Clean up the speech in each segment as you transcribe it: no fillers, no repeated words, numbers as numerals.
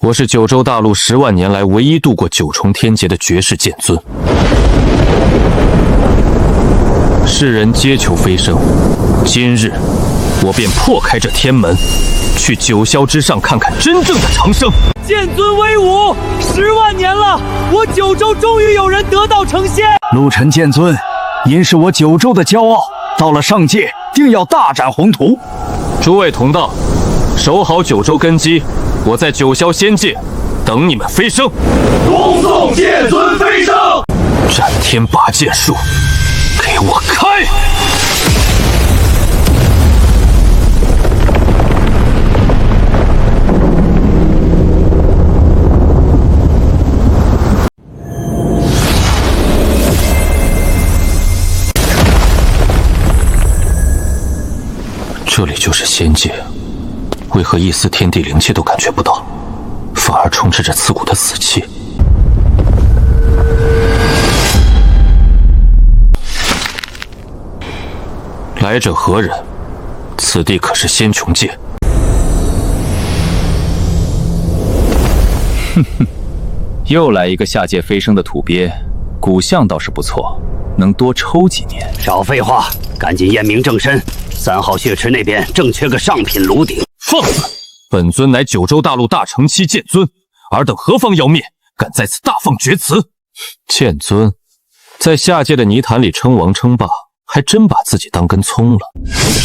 我是九州大陆10万年来唯一度过9重天劫的绝世剑尊。世人皆求飞升，今日我便破开这天门，去九霄之上看看真正的长生。剑尊威武，10万年了，我九州终于有人得道成仙。陆沉剑尊，您是我九州的骄傲，到了上界定要大展宏图。诸位同道，守好九州根基，我在九霄仙界等你们飞升。恭送剑尊飞升！战天拔剑术，给我开！这里就是仙界，为何一丝天地灵气都感觉不到，反而充斥着刺骨的死气？来者何人？此地可是仙穹界？哼哼，又来一个下界飞升的土鳖，骨相倒是不错，能多抽几年。少废话，赶紧验明正身。3号血池那边正缺个上品炉鼎。放肆！本尊乃九州大陆大成期剑尊，尔等何方妖孽，敢在此大放厥词？剑尊，在下界的泥潭里称王称霸，还真把自己当根葱了。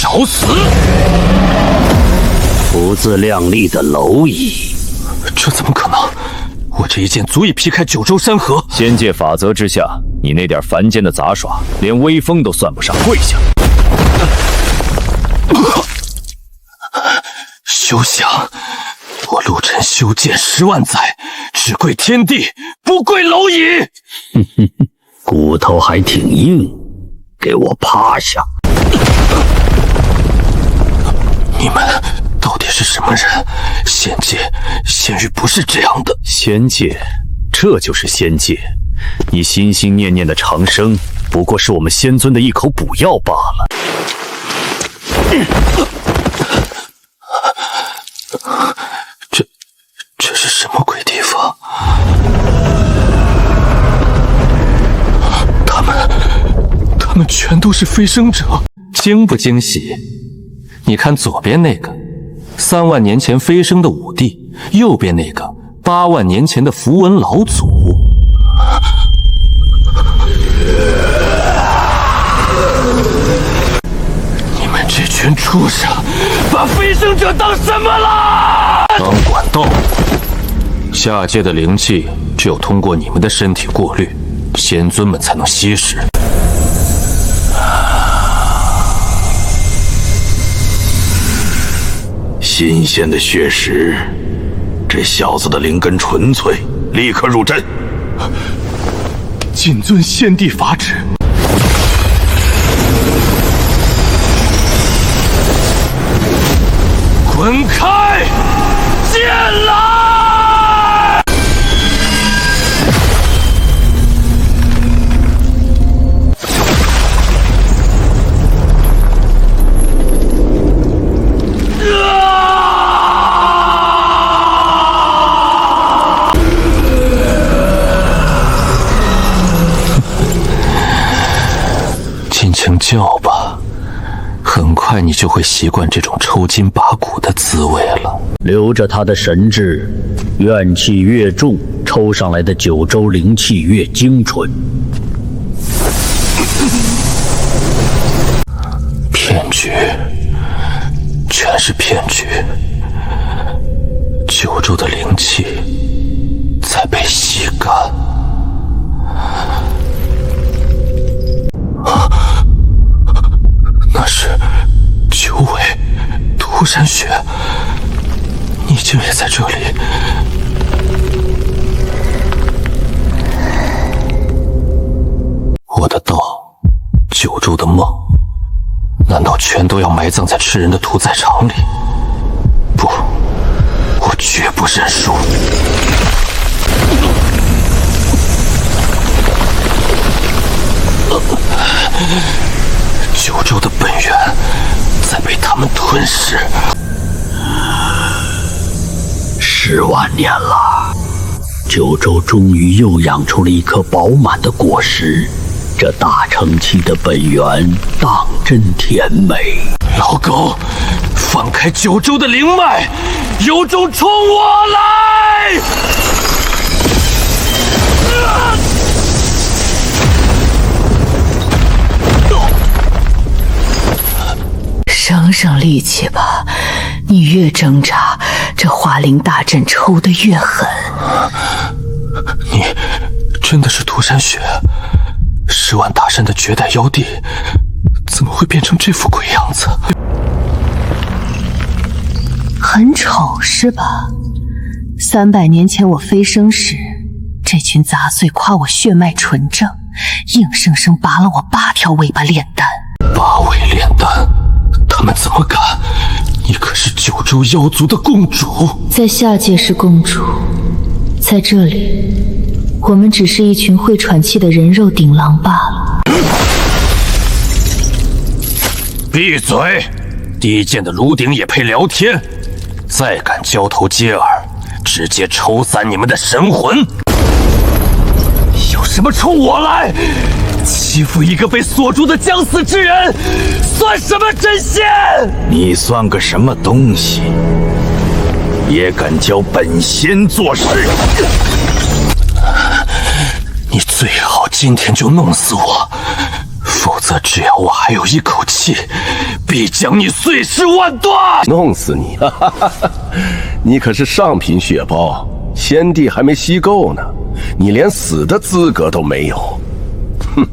找死！不自量力的蝼蚁，这怎么可能？我这一剑足以劈开九州山河。仙界法则之下，你那点凡间的杂耍，连威风都算不上，跪下！休想！我陆沉修剑10万载，只跪天地，不跪蝼蚁。骨头还挺硬，给我趴下！你们到底是什么人？仙界仙域不是这样的。仙界，这就是仙界。你心心念念的长生，不过是我们仙尊的一口补药罢了。这是什么鬼地方？他们全都是飞升者，惊不惊喜？你看左边那个，3万年前飞升的武帝，右边那个8万年前的符文老祖。你们这群畜生，把飞升者当什么了？当管道。下界的灵气只有通过你们的身体过滤，仙尊们才能吸食。新鲜的血石，这小子的灵根纯粹，立刻入阵。谨遵先帝法旨。滚开！剑来！尽情叫吧，很快你就会习惯这种抽筋拔骨的滋味了。留着他的神智，怨气越重，抽上来的九州灵气越精纯。骗局，全是骗局。九州的灵气在被吸干。那是九尾涂山雪，你竟也在这里！我的道，九州的梦，难道全都要埋葬在吃人的屠宰场里？不，我绝不认输！九州的本源在被他们吞噬。10万年了，九州终于又养出了一颗饱满的果实。这大成期的本源当真甜美。老狗，放开九州的灵脉，有种冲我来！省省力气吧，你越挣扎，这华灵大阵抽得越狠。你真的是涂山雪？10万大山的绝代妖帝，怎么会变成这副鬼样子？很丑是吧？300年前我飞升时，这群杂碎夸我血脉纯正，硬生生拔了我8条尾巴炼丹。8尾炼丹，他们怎么敢？你可是九州妖族的共主，在下界是共主，在这里，我们只是一群会喘气的人肉顶狼罢了。闭嘴！低贱的炉鼎也配聊天？再敢交头接耳，直接抽散你们的神魂！有什么冲我来？欺负一个被锁住的将死之人，算什么真仙？你算个什么东西？也敢教本仙做事？你最好今天就弄死我，否则只要我还有一口气，必将你碎尸万段！弄死你！哈哈哈哈！你可是上品血包，先帝还没吸够呢，你连死的资格都没有。哼！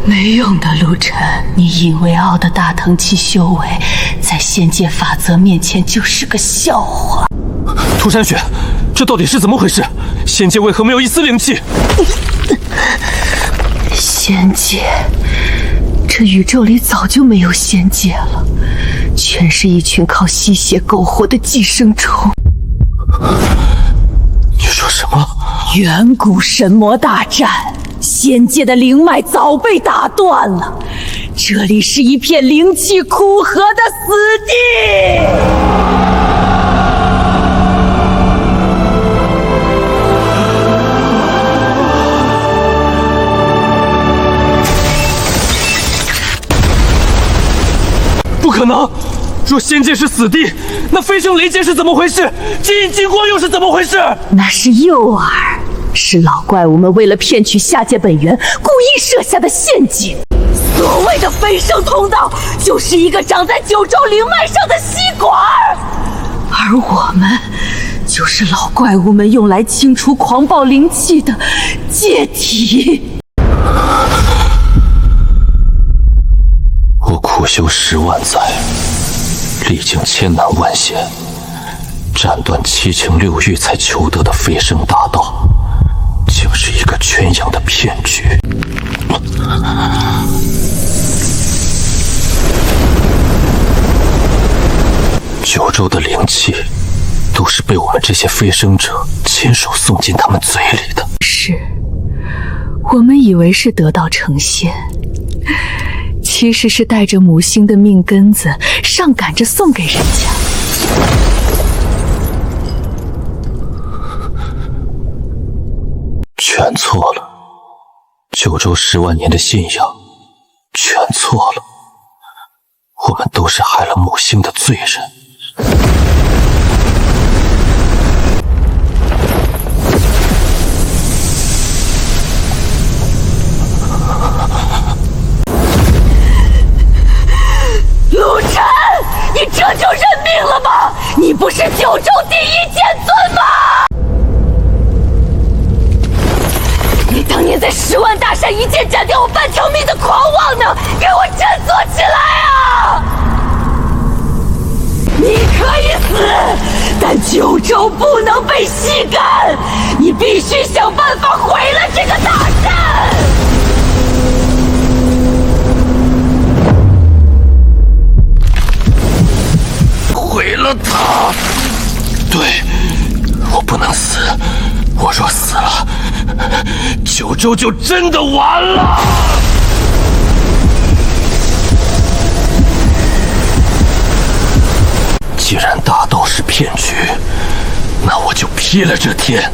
没用的，陆晨，你引为傲的大腾期修为，在仙界法则面前就是个笑话。涂山雪，这到底是怎么回事？仙界为何没有一丝灵气？仙界，这宇宙里早就没有仙界了，全是一群靠吸血苟活的寄生虫。你说什么？远古神魔大战，仙界的灵脉早被打断了，这里是一片灵气枯涸的死地。不可能！若仙界是死地，那飞升雷劫是怎么回事？金印金光又是怎么回事？那是诱饵，是老怪物们为了骗取下界本源故意设下的陷阱。所谓的飞升通道，就是一个长在九州灵脉上的吸管，而我们就是老怪物们用来清除狂暴灵气的液体。我苦修10万载，历经千难万险，斩断7情6欲才求得的飞升大道，竟是一个圈养的骗局。九州的灵气，都是被我们这些飞升者亲手送进他们嘴里的。是，我们以为是得道成仙，其实是带着母星的命根子上赶着送给人家。全错了，九州10万年的信仰全错了，我们都是害了母星的罪人。陆晨，你这就认命了吗？你不是九州第一剑尊吗？你当年在10万大山一剑斩掉我半条命的狂妄呢？给我振作起来啊！你可以死，但九州不能被吸干，你必须想办法毁了这个大山！毁了他！对，我不能死，我若死了，九州就真的完了。既然大道是骗局，那我就劈了这天，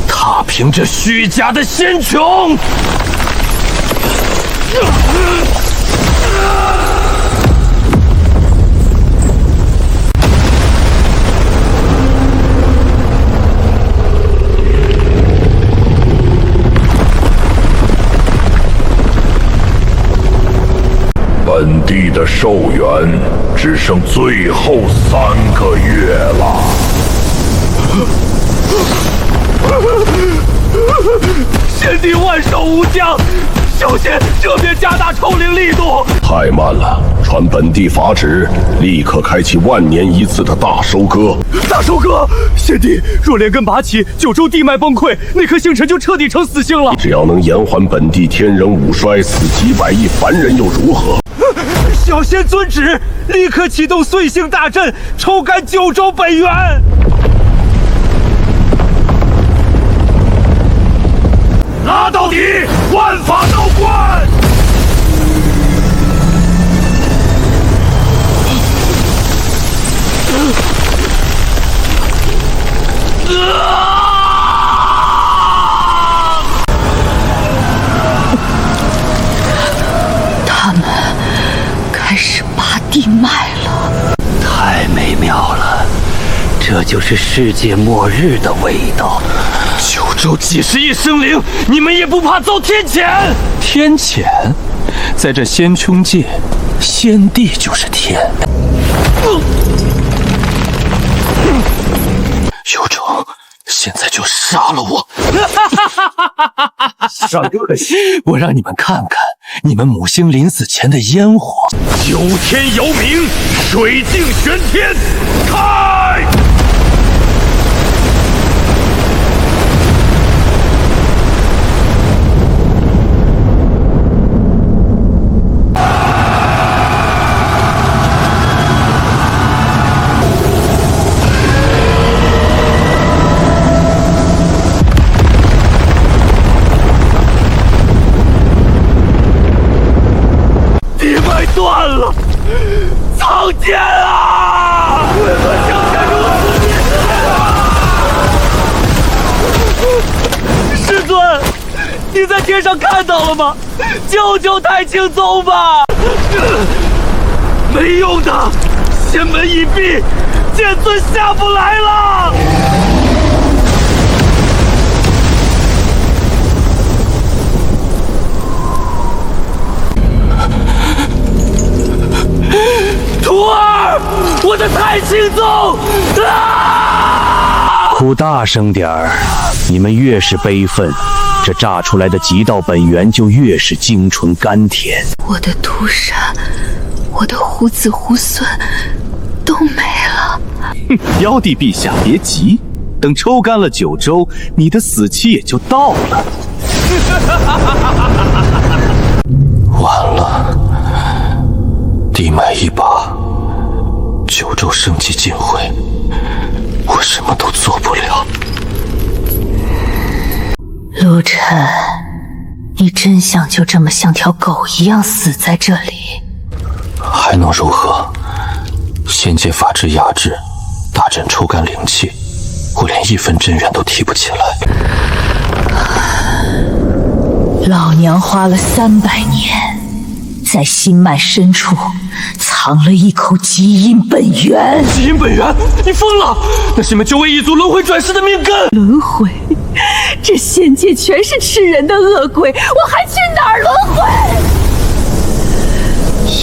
踏平这虚假的仙穹。本地的寿元只剩最后3个月了。先帝万寿无疆，小仙这边加大抽灵力度。太慢了，传本地法旨，立刻开启万年一次的大收割。大收割，先帝若连根拔起，九州地脉崩溃，那颗星辰就彻底成死星了。只要能延缓本地天人五衰，死几百亿凡人又如何？小仙遵旨，立刻启动岁星大阵，抽干九州本源。拉到底，万法道观！他们开始拔地脉了，太美妙了，这就是世界末日的味道。九州几十亿生灵，你们也不怕遭天谴？天谴，在这仙穹界，先帝就是天。有种，现在就杀了我！上个戏，我让你们看看你们母星临死前的烟火。九天遥冥，水镜玄天，开！断了，苍天啊！为何相见如此孽啊！师尊，你在天上看到了吗？救救太清宗吧！没用的，仙门已闭，剑尊下不来了。徒儿，我的太清宗！哭大声点儿！你们越是悲愤，这炸出来的极道本源就越是精纯甘甜。我的屠杀，我的胡子胡孙都没了。妖帝陛下别急，等抽干了九州，你的死期也就到了。完了，地脉一拔，九州生机尽毁，我什么都做不了。陆晨，你真想就这么像条狗一样死在这里？还能如何？仙界法制压制，大阵抽干灵气，我连1分真元都提不起来。老娘花了300年，在心脉深处藏了一口极阴本源。极阴本源？你疯了！那是你们九尾一族轮回转世的命根。轮回？这仙界全是吃人的恶鬼，我还去哪儿轮回？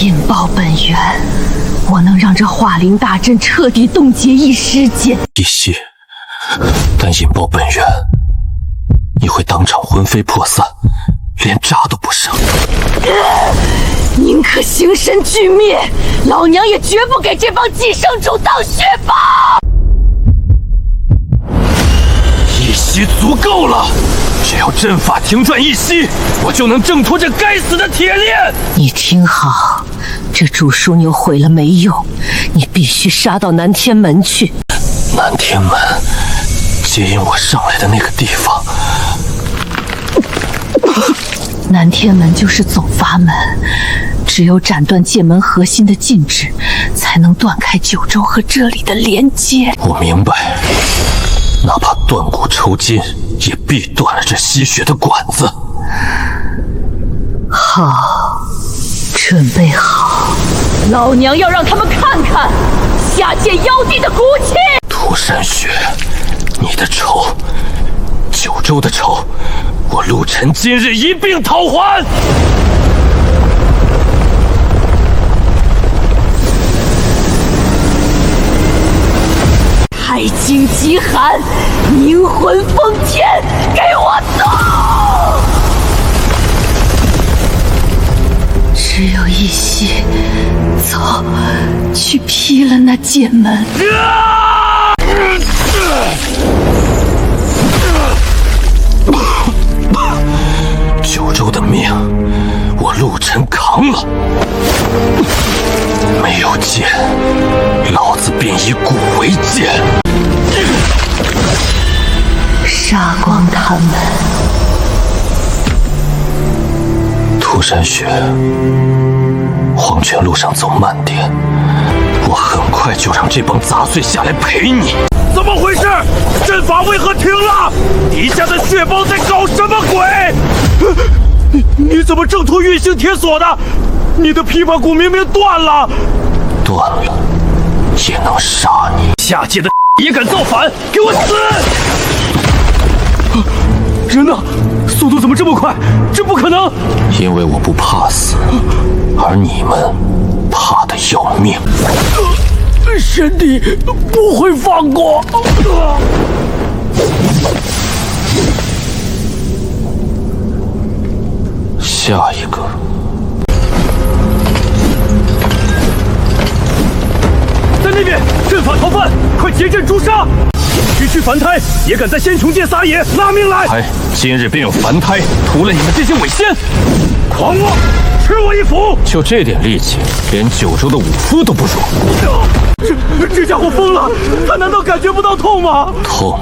引爆本源，我能让这化灵大阵彻底冻结一时间。一息，但引爆本源，你会当场魂飞魄散，连渣都不剩。宁可形神俱灭，老娘也绝不给这帮寄生虫当血宝。一息足够了，只要阵法停转一息，我就能挣脱这该死的铁链。你听好，这祝枢纽毁了没用，你必须杀到南天门去。南天门，接引我上来的那个地方，南天门就是总阀门，只有斩断剑门核心的禁制，才能断开九州和这里的连接。我明白，哪怕断骨抽筋，也必断了这吸血的管子。好，准备好，老娘要让他们看看下界妖帝的骨气！涂山雪，你的仇，九州的仇，我陆晨今日一并讨还！太清极寒，凝魂封天，给我走！只有一息，走，去劈了那剑门。九州的命，我陆晨扛了。没有剑，老子便以骨为剑，杀光他们！涂山雪，黄泉路上走慢点，我很快就让这帮杂碎下来陪你。怎么回事？阵法为何停了？底下的血帮在搞什么鬼？你怎么挣脱运星铁锁的？你的琵琶骨明明断了，断了也能杀你。下界的也敢造反，给我死！人呢？速度怎么这么快？这不可能！因为我不怕死，而你们怕得要命。神帝不会放过。下一个。在那边，阵法逃犯，快结阵诛杀！区区凡胎也敢在仙穹界撒野，拿命来！哎，今日便有凡胎屠了你们这些伪仙！狂妄，吃我一斧！就这点力气，连九州的武夫都不如。这家伙疯了，他难道感觉不到痛吗？痛！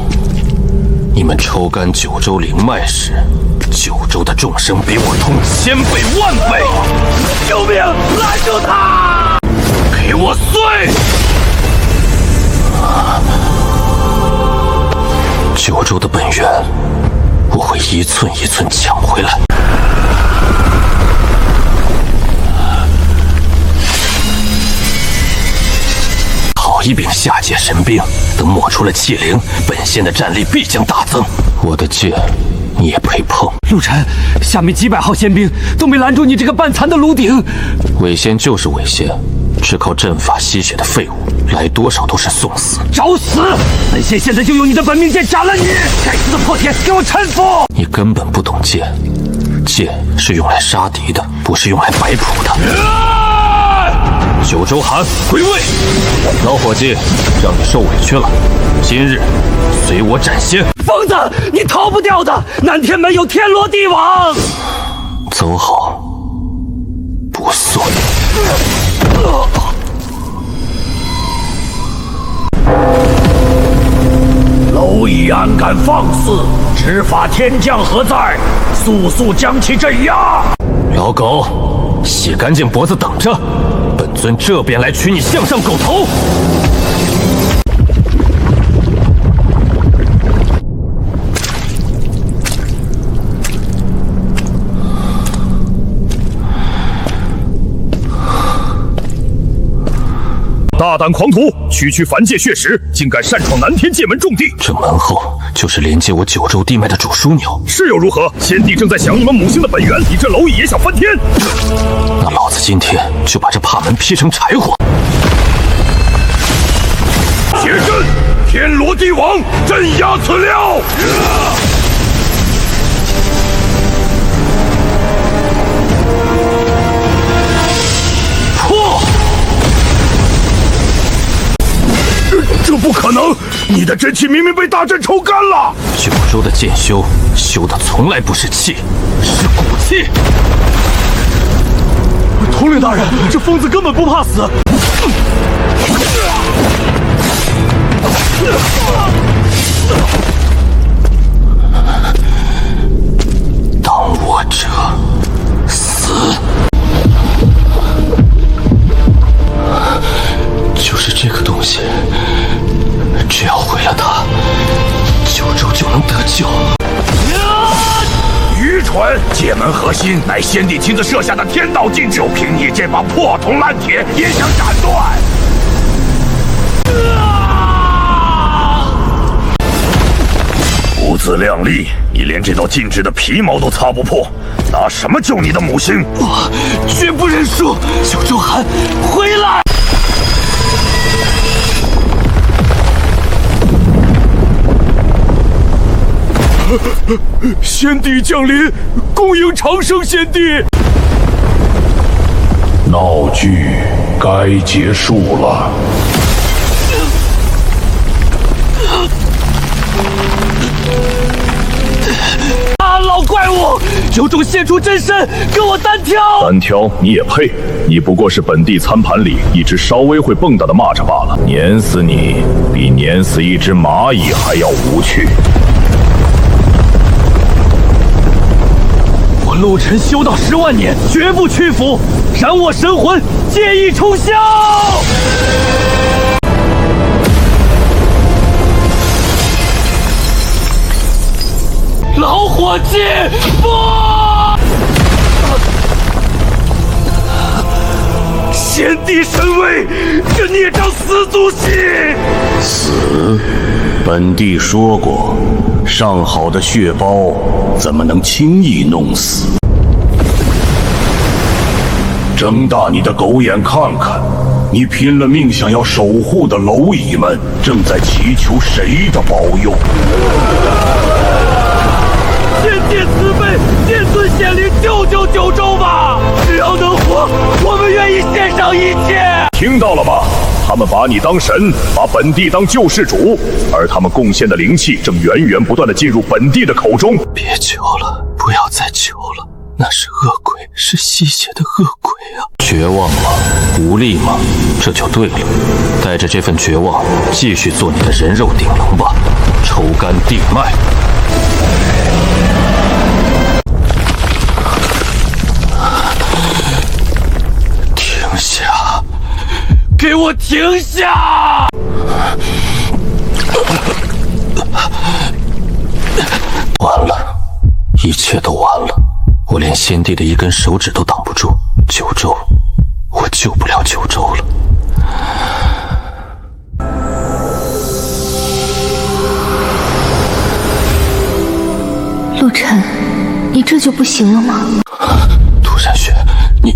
你们抽干九州灵脉时，九州的众生比我痛1000倍万倍！救命！拦住他！给我碎！九州的本源，我会一寸一寸抢回来。好一柄下界神兵，等抹除了气灵，本仙的战力必将大增。我的剑，你也配碰？陆晨，下面几百号仙兵都没拦住你这个半残的炉鼎。伪仙就是伪仙，只靠阵法吸血的废物，来多少都是送死。找死！本仙现在就用你的本命剑斩了你！该死的破铁，给我臣服！你根本不懂剑，剑是用来杀敌的，不是用来摆谱的。九州寒，归位！老伙计，让你受委屈了。今日随我斩仙！疯子，你逃不掉的！南天门有天罗地网。走好，不送。蝼蚁安敢放肆！执法天将何在？速速将其镇压！老狗，洗干净脖子等着，本尊这边来取你项上狗头。大胆狂徒，区凡界血石，竟敢擅闯南天界门重地！这门后就是连接我九州地脉的主枢纽。是又如何？先帝正在想你们母星的本源，你这蝼蚁也想翻天？那老子今天就把这怕门劈成柴火！铁阵，天罗地网，镇压此料！破！这不可能！你的真气明明被大阵抽干了。九州的剑修，修的从来不是气，是骨气。统领大人，这疯子根本不怕死。当我者铁门核心乃先帝亲自设下的天道禁制，就凭你这把破铜烂铁，也想斩断？不自量力！你连这道禁制的皮毛都擦不破，拿什么救你的母亲？我绝不认输！九州寒，回来！先帝降临，恭迎长生先帝！闹剧该结束了。老怪物，有种现出真身，跟我单挑！单挑你也配？你不过是本地餐盘里一只稍微会蹦跶的蚂蚱罢了，碾死你比碾死一只蚂蚁还要无趣。我陆沉修道10万年，绝不屈服，燃我神魂，借意冲霄！老伙计，不！先帝神威，这孽障死足惜！死，本帝说过，上好的血包怎么能轻易弄死？睁大你的狗眼看看，你拼了命想要守护的蝼蚁们正在祈求谁的保佑？先帝慈悲，剑尊显灵，救救九州吧！只要能活，我们愿意献上一切。听到了吧？他们把你当神，把本地当救世主，而他们贡献的灵气正源源不断地进入本地的口中。别求了，不要再求了，那是恶鬼，是吸血的恶鬼啊！绝望吗？无力吗？这就对了。带着这份绝望，继续做你的人肉顶龙吧，抽干地脉。停下！给我停下！完了，一切都完了。我连先帝的一根手指都挡不住，九州，我救不了九州了。陆晨，你这就不行了吗？涂山雪，你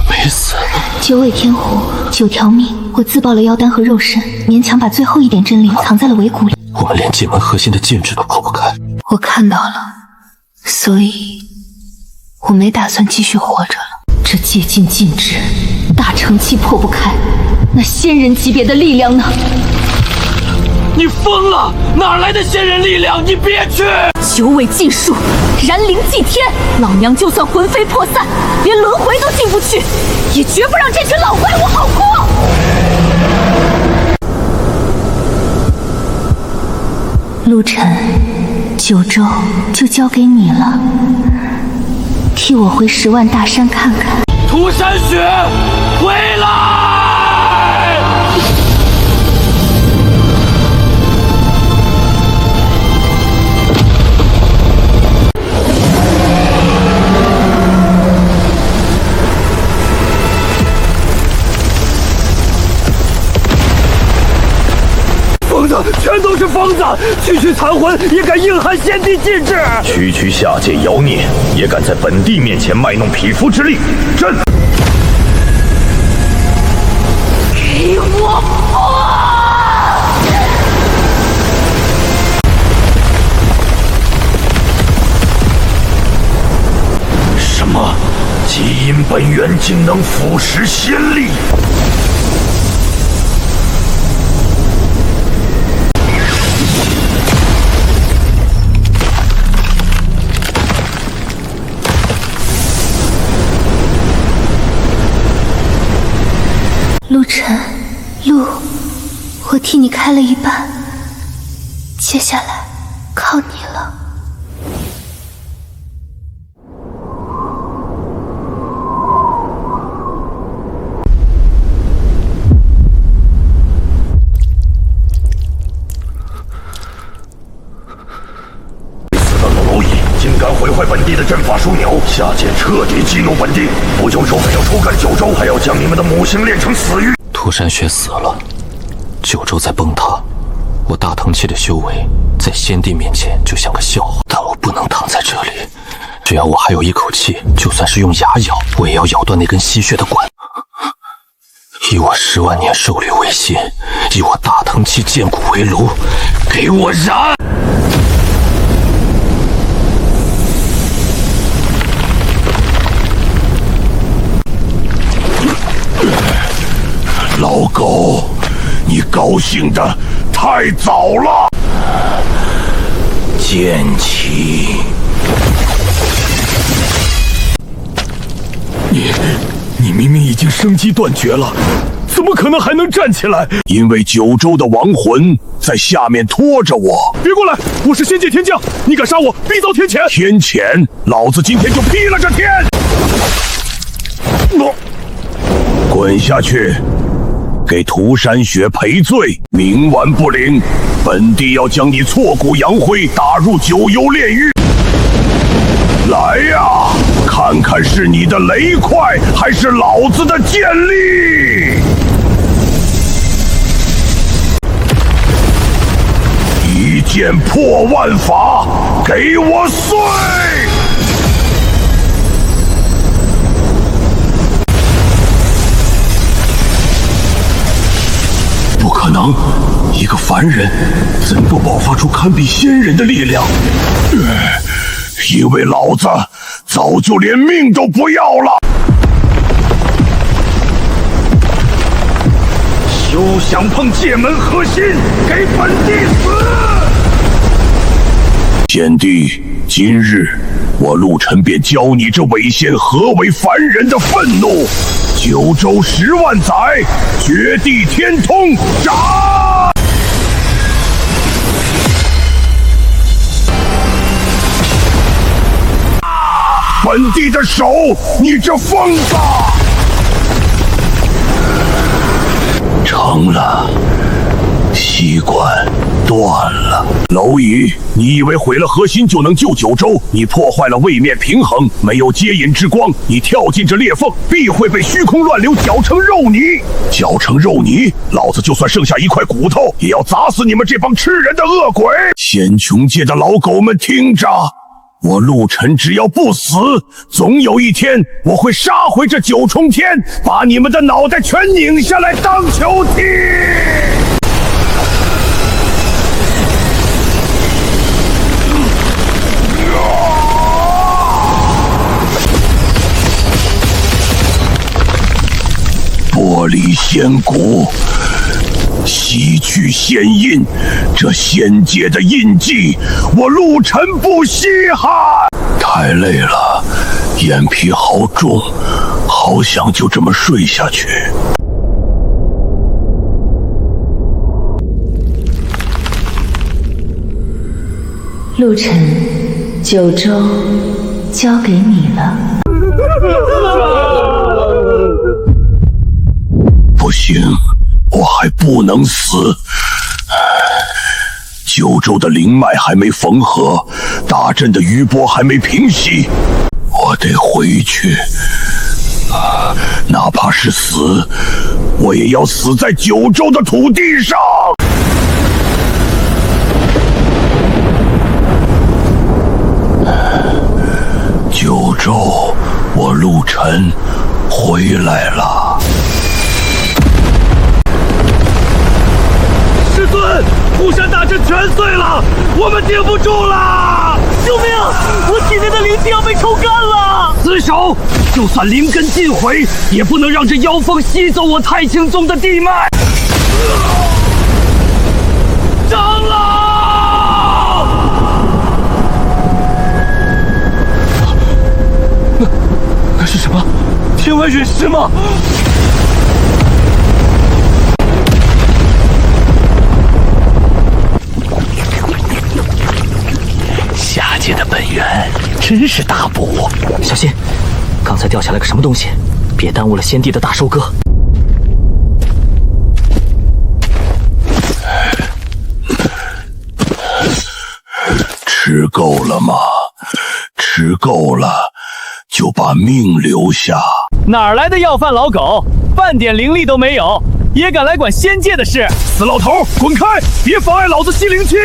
没死。九尾天狐，9条命，我自爆了妖丹和肉身，勉强把最后一点真灵藏在了尾骨里。我们连剑门核心的禁制都破不开。我看到了，所以我没打算继续活着了。这接近禁制，大成期破不开，那仙人级别的力量呢？你疯了！哪来的仙人力量？你别去！9尾禁术，燃灵祭天，老娘就算魂飞魄散，连轮回都进不去，也绝不让这群老怪物好过！陆晨，九州就交给你了，替我回10万大山看看。涂山雪，回来！疯子，全都是疯子！区残魂也敢硬撼先帝禁制，区下界妖孽也敢在本帝面前卖弄匹夫之力，朕！给我破！什么？基因本源竟能腐蚀仙力？陆晨，我替你开了一半，接下来靠你了。死的老蝼蚁，竟敢毁坏本地的阵法枢纽，想彻底激怒本帝，不久之后要出干九州，还要将你们的母星炼成死玉。涂山雪死了，九州在崩塌，我大腾气的修为在先帝面前就像个笑话。但我不能躺在这里，只要我还有一口气，就算是用牙咬，我也要咬断那根吸血的管。以我10万年兽力为心，以我大腾气剑骨为炉，给我燃！老狗，你高兴的太早了。剑气，你明明已经生机断绝了，怎么可能还能站起来？因为九州的亡魂在下面拖着我。别过来，我是仙界天将，你敢杀我，必遭天谴！天谴，老子今天就劈了这天！滚下去！给涂山雪赔罪，冥顽不灵，本帝要将你挫骨扬灰，打入九幽炼狱。来呀，看看是你的雷快，还是老子的剑力！一剑破万法，给我碎！不可能，一个凡人怎能够爆发出堪比仙人的力量？因为老子早就连命都不要了。休想碰界门核心，给本帝死！贤弟，今日我陆晨便教你这伪仙何为凡人的愤怒。九州10万载，绝地天通，斩！本帝的手，你这疯子！成了，吸管断了。蝼蚁，你以为毁了核心就能救九州？你破坏了位面平衡，没有接引之光，你跳进这裂缝，必会被虚空乱流搅成肉泥。搅成肉泥，老子就算剩下一块骨头，也要砸死你们这帮吃人的恶鬼！仙穹界的老狗们，听着！我陆晨只要不死，总有一天我会杀回这九重天，把你们的脑袋全拧下来当球踢！剥离仙骨，洗去仙印，这仙界的印记，我陆晨不稀罕。太累了，眼皮好重，好想就这么睡下去。陆晨，九州交给你了。不行，我还不能死。九州的灵脉还没缝合，大阵的余波还没平息，我得回去。哪怕是死，我也要死在九州的土地上。九州，我陆晨回来了。师尊，虎山大阵全碎了，我们顶不住了！救命！我体内的灵气要被抽干了！死手！就算灵根尽毁，也不能让这妖风吸走我太清宗的地脉！长老！那是什么？天外陨石吗？下界的本源真是大补，小心，刚才掉下来个什么东西，别耽误了先帝的大收割。吃够了吗？吃够了，就把命留下。哪来的要饭老狗？半点灵力都没有，也敢来管仙界的事？死老头，滚开！别妨碍老子吸灵气！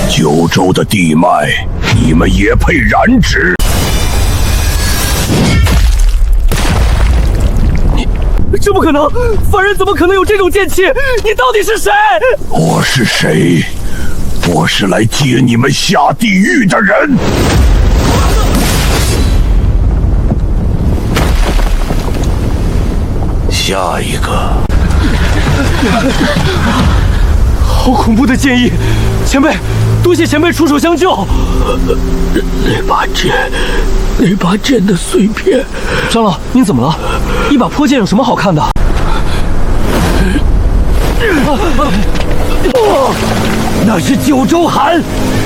九州的地脉，你们也配染指？这不可能！凡人怎么可能有这种剑气？你到底是谁？我是谁？我是来接你们下地狱的人。下一个。好恐怖的剑意！前辈，多谢前辈出手相救。那把剑的碎片。长老，您怎么了？一把破剑有什么好看的？那是九州寒，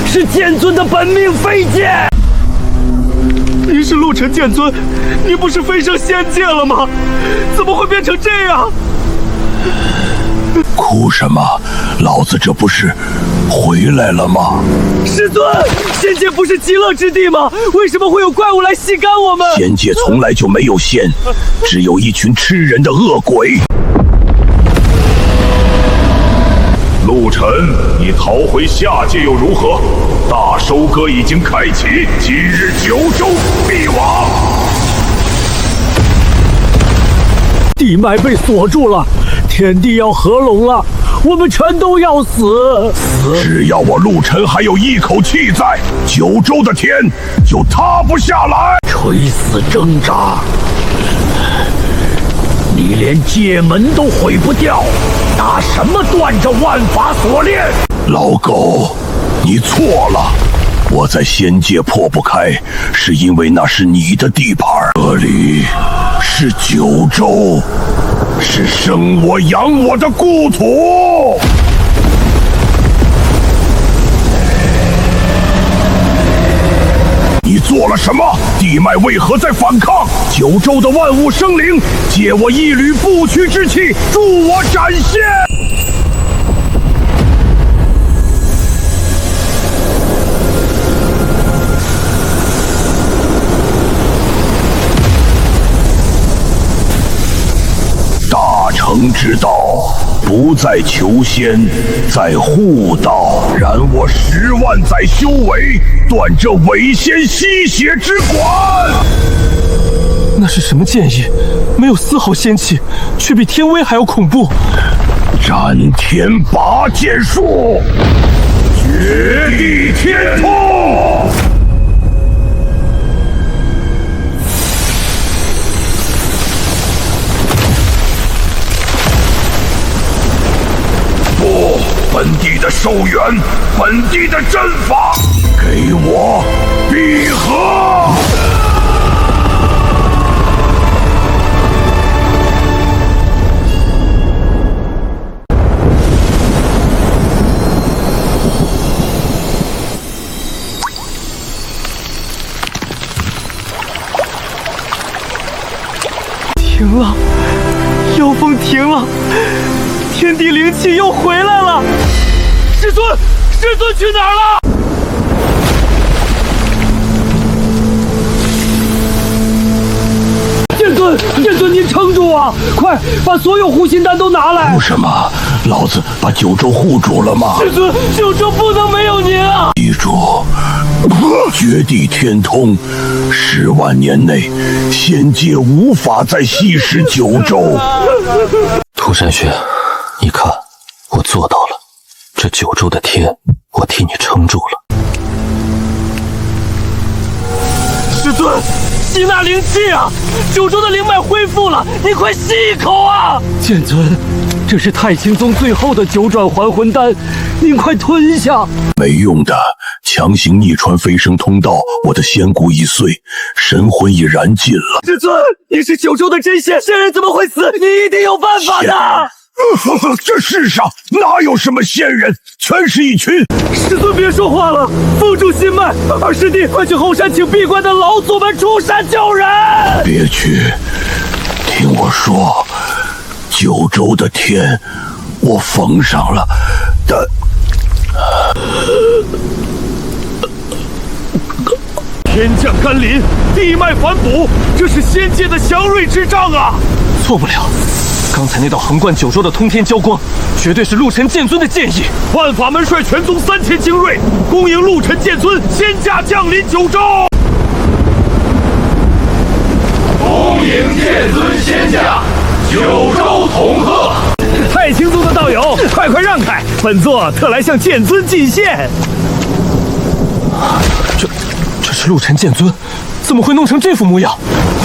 是剑尊的本命飞剑。您是陆晨剑尊，您不是飞升仙界了吗？怎么会变成这样？哭什么？老子这不是回来了吗？师尊，仙界不是极乐之地吗？为什么会有怪物来吸干我们？仙界从来就没有仙，只有一群吃人的恶鬼。陆晨，你逃回下界又如何？大收割已经开启，今日九州必亡。地脉被锁住了，天地要合拢了，我们全都要死！只要我陆晨还有一口气在，九州的天就塌不下来。垂死挣扎，你连界门都毁不掉，拿什么断这万法锁链？老狗，你错了。我在仙界破不开，是因为那是你的地盘，这里是九州，是生我养我的故土。你做了什么？地脉为何在反抗？九州的万物生灵，借我一缕不屈之气，助我展现。大成之道，不在求仙，在护道。然我10万载修为，断这伪仙吸血之管。那是什么剑意？没有丝毫仙气，却比天威还要恐怖。斩天拔剑术，绝地天通。不，本地的寿元，本地的阵法，给我闭合！停了，妖风停了，天地灵气又回来了。师尊，师尊去哪儿了？剑尊，您撑住啊！快把所有护心丹都拿来！护什么？老子把九州护住了吗？师尊，九州不能没有您啊！记住，绝地天通，10万年内，仙界无法再吸食九州。涂山雪，你看，我做到了。这九州的天，我替你撑住了。师尊，吸纳灵气啊！九州的灵脉恢复了，你快吸一口啊！剑尊，这是太清宗最后的9转还魂丹，您快吞下。没用的，强行逆穿飞升通道，我的仙骨已碎，神魂已燃尽了。师尊，你是九州的真仙，仙人怎么会死？你一定有办法的。这世上哪有什么仙人，全是一群……师尊别说话了，封住心脉。二师弟，快去后山请闭关的老祖们出山救人。别去，听我说，九州的天，我缝上了的。天降甘霖，地脉反哺，这是仙界的祥瑞之兆啊！错不了，刚才那道横贯九州的通天骄光，绝对是陆沉剑尊的剑意。万法门率全宗3000精锐，恭迎陆沉剑尊仙驾降临九州。恭迎剑尊仙驾，九州同贺。太清宗的道友，快快让开，本座特来向剑尊进献。这是陆沉剑尊，怎么会弄成这副模样？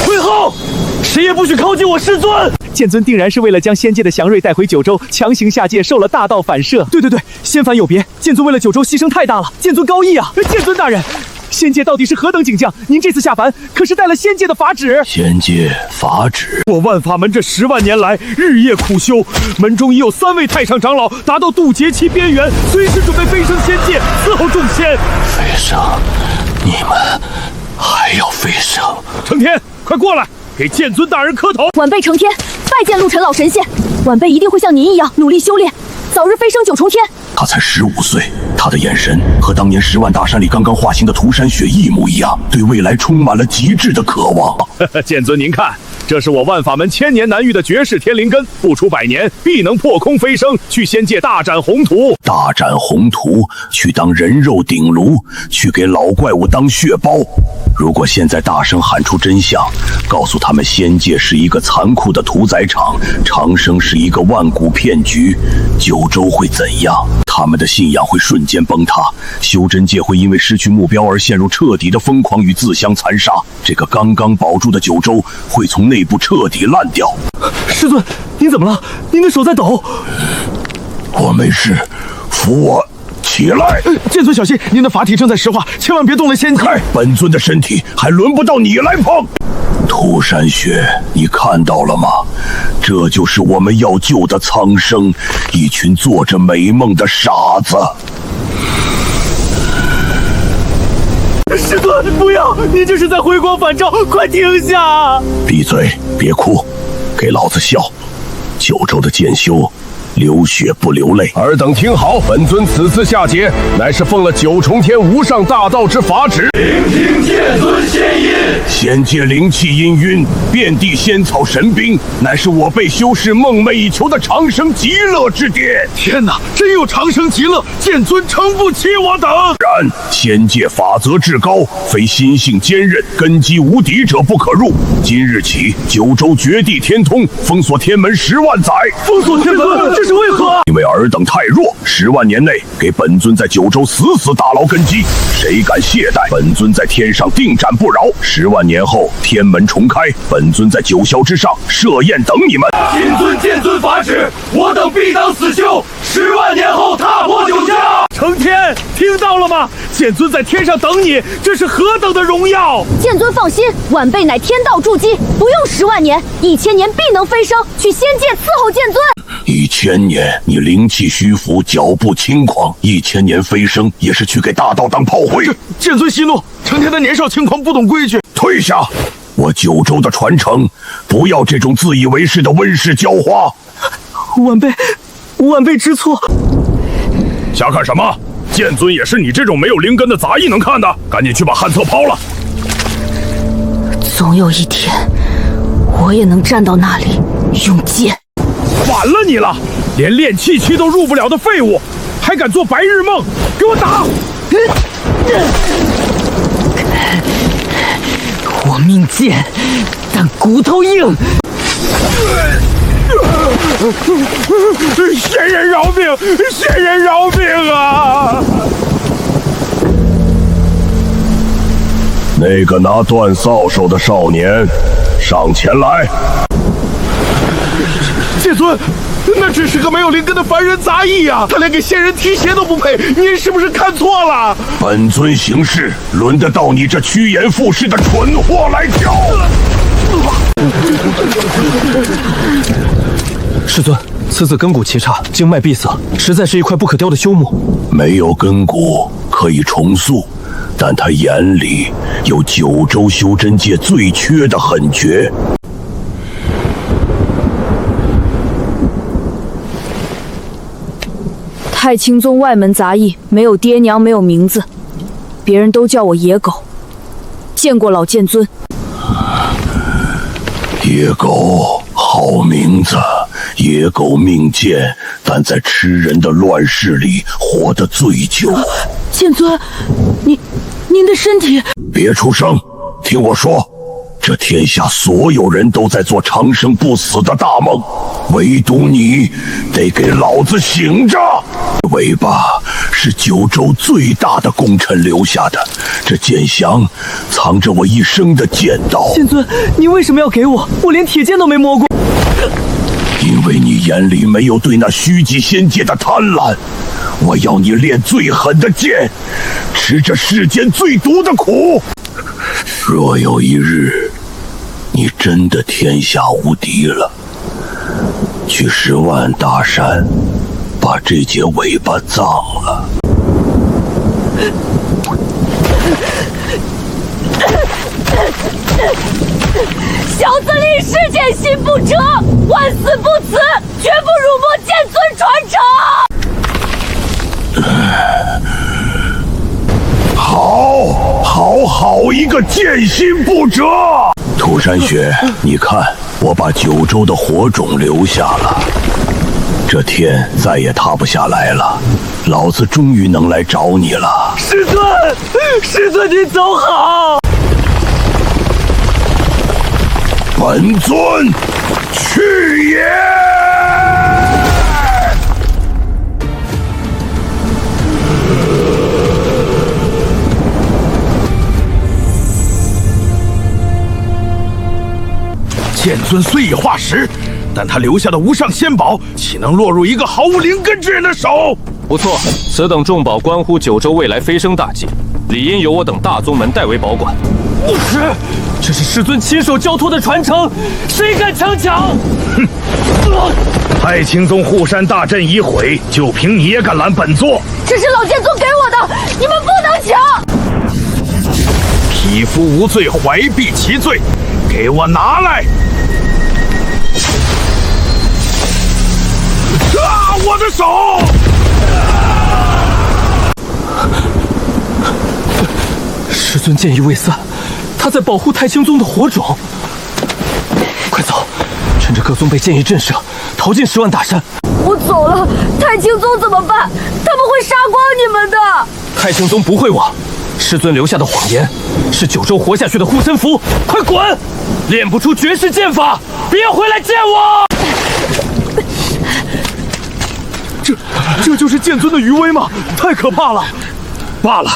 退后！谁也不许靠近我师尊！剑尊定然是为了将仙界的祥瑞带回九州，强行下界，受了大道反射。对，仙凡有别，剑尊为了九州牺牲太大了，剑尊高义啊！剑尊大人，仙界到底是何等景象？您这次下凡可是带了仙界的法旨？仙界法旨？我万法门这10万年来日夜苦修，门中已有3位太上长老达到渡劫期边缘，随时准备飞升仙界，伺候众仙。飞升？你们还要飞升？成天，快过来，给剑尊大人磕头！晚辈成天拜见陆沉老神仙，晚辈一定会像您一样努力修炼，早日飞升9重天。他才15岁，他的眼神和当年10万大山里刚刚化形的涂山雪一模一样，对未来充满了极致的渴望。剑尊您看，这是我万法门1000年难遇的绝世天灵根，不出100年必能破空飞升，去仙界大展宏图。大展宏图，去当人肉鼎炉，去给老怪物当血包。如果现在大声喊出真相，告诉他们仙界是一个残酷的屠宰场，长生是一个万古骗局，九州会怎样？他们的信仰会瞬间崩塌，修真界会因为失去目标而陷入彻底的疯狂与自相残杀。这个刚刚保住的九州会从内部彻底烂掉。师尊，您怎么了？您的手在抖。我没事，扶我起来。剑尊小心，您的法体正在石化，千万别动了仙机。本尊的身体还轮不到你来碰。涂山雪，你看到了吗？这就是我们要救的苍生，一群做着美梦的傻子。师尊，不要！您这是在回光返照，快停下！闭嘴，别哭，给老子笑！九州的剑修，流血不流泪。尔等听好，本尊此次下界，乃是奉了9重天无上大道之法旨。聆听剑尊仙音，仙界灵气氤氲，遍地仙草神兵，乃是我辈修士梦寐以求的长生极乐之地。天哪，真有长生极乐！剑尊撑不起我等。然，仙界法则至高，非心性坚韧、根基无敌者不可入。今日起，九州绝地天通，封锁天门10万载。封锁天门，这是为何？因为尔等太弱，10万年内给本尊在九州死打牢根基，谁敢懈怠，本尊在天上定斩不饶。10万年后，天门重开，本尊在九霄之上设宴等你们。谨遵剑尊法旨，我等必当死修，10万年后踏破九霄。成天，听到了吗？剑尊在天上等你，这是何等的荣耀！剑尊放心，晚辈乃天道筑基，不用10万年，1000年必能飞升，去仙界伺候剑尊。1000年，你灵气虚浮，脚步轻狂；1000年飞升，也是去给大道当炮灰。剑尊息怒，成天的年少轻狂，不懂规矩。退下！我九州的传承，不要这种自以为是的温室浇花。晚辈知错。瞎看什么？剑尊也是你这种没有灵根的杂役能看的，赶紧去把汉册抛了。总有一天，我也能站到那里用剑。反了你了！连炼气期都入不了的废物，还敢做白日梦！给我打！我命贱，但骨头硬。仙人饶命！仙人饶命啊！那个拿断扫帚的少年，上前来。剑尊，那只是个没有灵根的凡人杂役啊，他连给仙人提鞋都不配，您是不是看错了？本尊行事，轮得到你这趋炎附势的蠢货来教？师尊，此子根骨奇差，经脉闭塞，实在是一块不可雕的朽木。没有根骨可以重塑，但他眼里有九州修真界最缺的狠诀。太清宗外门杂役，没有爹娘，没有名字，别人都叫我野狗。见过老剑尊。野狗，好名字。野狗命贱，但在吃人的乱世里活得最久。剑尊，您的身体……别出声，听我说。这天下所有人都在做长生不死的大梦，唯独你得给老子醒着！尾巴是九州最大的功臣留下的，这剑降藏着我一生的剑道。剑尊，你为什么要给我？我连铁剑都没摸过。因为你眼里没有对那虚极仙界的贪婪，我要你练最狠的剑，吃这世间最毒的苦。若有一日，你真的天下无敌了，去10万大山，把这节尾巴葬了。小子立誓剑心不折，万死不辞，绝不辱没剑尊传承。好一个剑心不折！涂山雪，你看，我把九州的火种留下了，这天再也塌不下来了。老子终于能来找你了。师尊，师尊您走好。本尊去也！剑尊虽已化石，但他留下的无上仙宝，岂能落入一个毫无灵根之人的手？不错，此等重宝关乎九州未来飞升大计，理应由我等大宗门代为保管。不是，这是师尊亲手交托的传承，谁敢强抢？哼！太清宗护山大阵已毁，就凭你也敢拦本座？这是老剑宗给我的，你们不能抢！匹夫无罪，怀璧其罪，给我拿来！啊！我的手！师尊见义未散，他在保护太清宗的火种。快走，趁着各宗被剑意震慑，逃进10万大山。我走了，太清宗怎么办？他们会杀光你们的。太清宗不会亡，师尊留下的谎言是九州活下去的护身符。快滚！练不出绝世剑法，别回来见我！这就是剑尊的余威吗？太可怕了！罢了，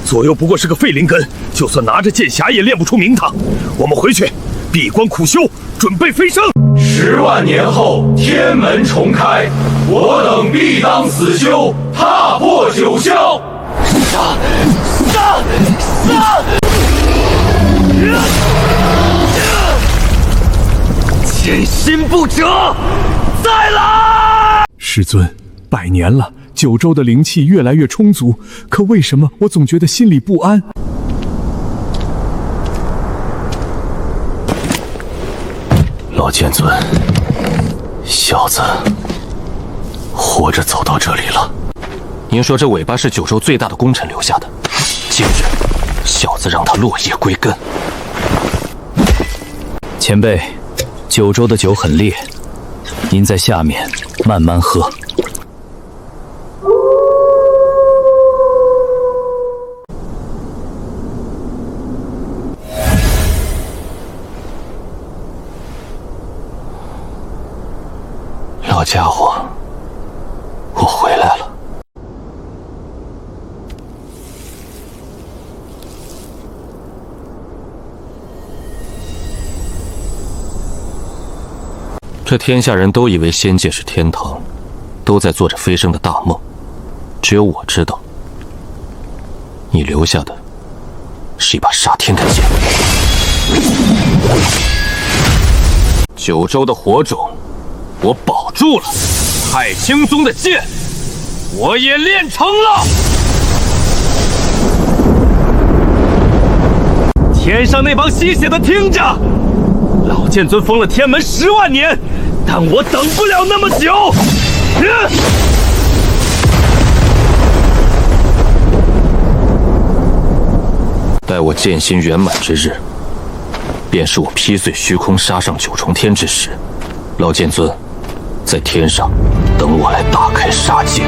左右不过是个废灵根，就算拿着剑匣也练不出名堂。我们回去闭关苦修，准备飞升。10万年后，天门重开，我等必当死修，踏破九霄。杀！剑心不折，再来！师尊，100年了，九州的灵气越来越充足，可为什么我总觉得心里不安？老剑尊，小子活着走到这里了。您说这尾巴是九州最大的功臣留下的，今日小子让他落叶归根。前辈，九州的酒很烈，您在下面慢慢喝。老家伙，我回来了。这天下人都以为仙界是天堂，都在做着飞升的大梦，只有我知道，你留下的是一把杀天的剑。九州的火种我保住了，太清宗的剑我也练成了。天上那帮吸血的听着，老剑尊封了天门10万年，但我等不了那么久。待我剑心圆满之日，便是我劈碎虚空杀上九重天之时。老剑尊，在天上等我来大开杀戒。